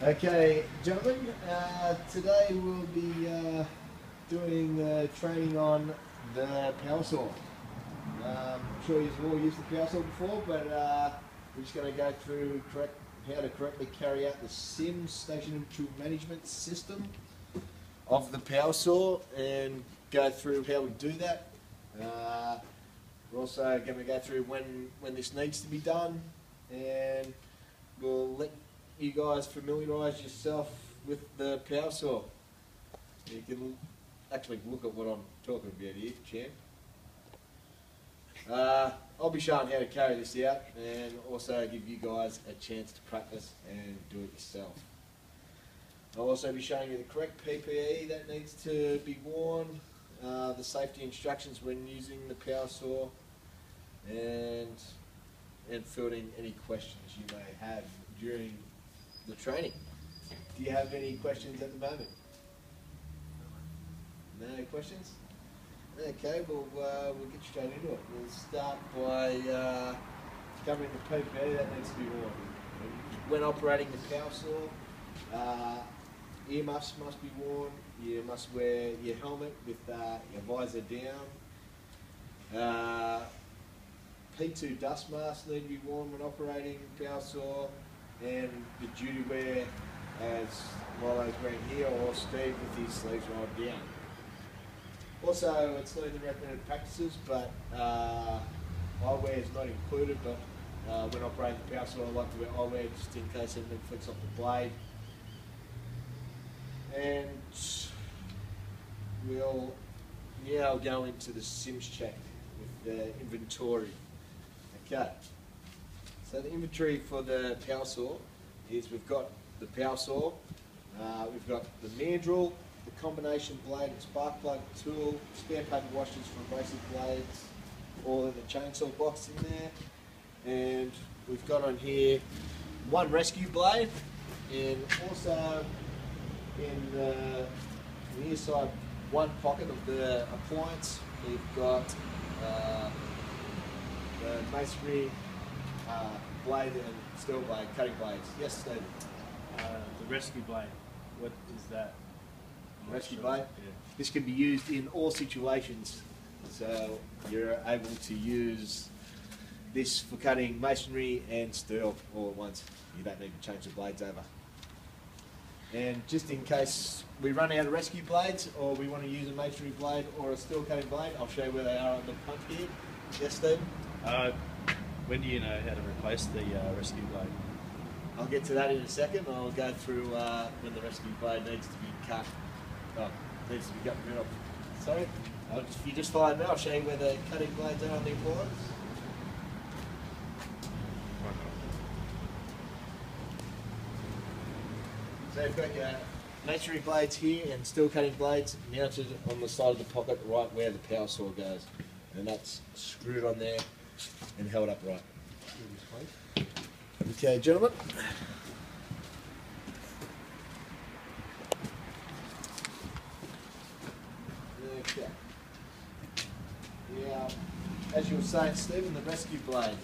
Okay, gentlemen, today we'll be doing training on the power saw. I'm sure you've all used the power saw before, but we're just going to go through how to correctly carry out the SIMS Station Inventory Management System of the power saw and go through how we do that. We're also going to go through when this needs to be done, and we'll let you guys familiarise yourself with the power saw. You can actually look at what I'm talking about here, champ. I'll be showing how to carry this out and also give you guys a chance to practice and do it yourself. I'll also be showing you the correct PPE that needs to be worn, the safety instructions when using the power saw, and fielding any questions you may have during the training. Do you have any questions at the moment? No questions? Okay, well, we'll get straight into it. We'll start by covering the PPE that needs to be worn. When operating the power saw, earmuffs must be worn. You must wear your helmet with your visor down. P2 dust masks need to be worn when operating the power saw, and the duty wear, as Milo's wearing here, or Steve with his sleeves rolled down. Also, it's not in the recommended practices, but eyewear is not included, but when operating the power saw, I like to wear eyewear just in case anything flicks off the blade. And we'll now go into the SIMS check with the inventory. Okay, so the inventory for the power saw is we've got the power saw, we've got the mandrel, the combination blade and spark plug tool, spare paper washers for abrasive blades, all in the chainsaw box in there, and we've got on here one rescue blade, and also in the near side one pocket of the appliance we've got the masonry blade and steel blade, cutting blades. Yes, Steve? The rescue blade, what is that? Rescue blade? Yeah. This can be used in all situations, so you're able to use this for cutting masonry and steel all at once. You don't need to change the blades over. And just in case we run out of rescue blades, or we want to use a masonry blade or a steel cutting blade, I'll show you where they are on the front here. Yes, Steve? When do you know how to replace the rescue blade? I'll get to that in a second. I'll go through when the rescue blade needs to be cut. Oh, needs to be got rid of. Sorry? If you just follow me, I'll show you where the cutting blades are on the appliance. So you've got your masonry blades here and steel cutting blades mounted on the side of the pocket right where the power saw goes. And that's screwed on there and held upright. Okay, gentlemen. Okay. Yeah, as you were saying, Stephen, the rescue blade.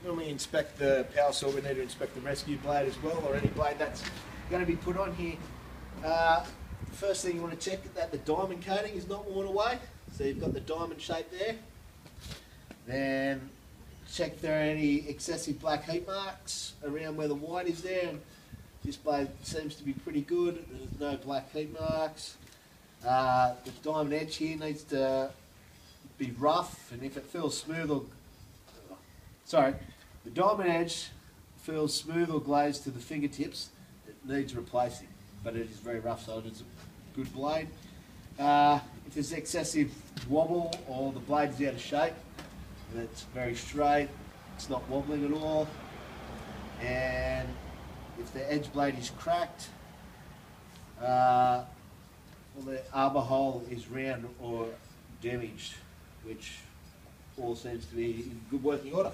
When we inspect the power saw, we need to inspect the rescue blade as well, or any blade that's going to be put on here. First thing you want to check that the diamond coating is not worn away. So you've got the diamond shape there. Then check if there are any excessive black heat marks around where the white is there. And this blade seems to be pretty good. There's no black heat marks. The diamond edge here needs to be rough, and if it feels smooth or the diamond edge feels smooth or glazed to the fingertips, it needs replacing, but it is very rough, so it is a good blade. If there's excessive wobble or the blade is out of shape and it's very straight, it's not wobbling at all, and if the edge blade is cracked, or the arbor hole is round or damaged, which all seems to be in good working order.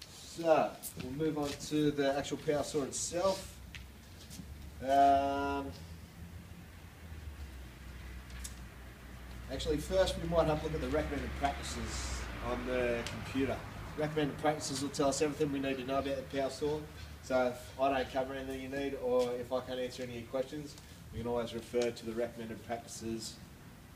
So, we'll move on to the actual power saw itself. Actually, first we might have a look at the recommended practices on the computer. Recommended practices will tell us everything we need to know about the power saw. So if I don't cover anything you need, or if I can't answer any of your questions, we can always refer to the recommended practices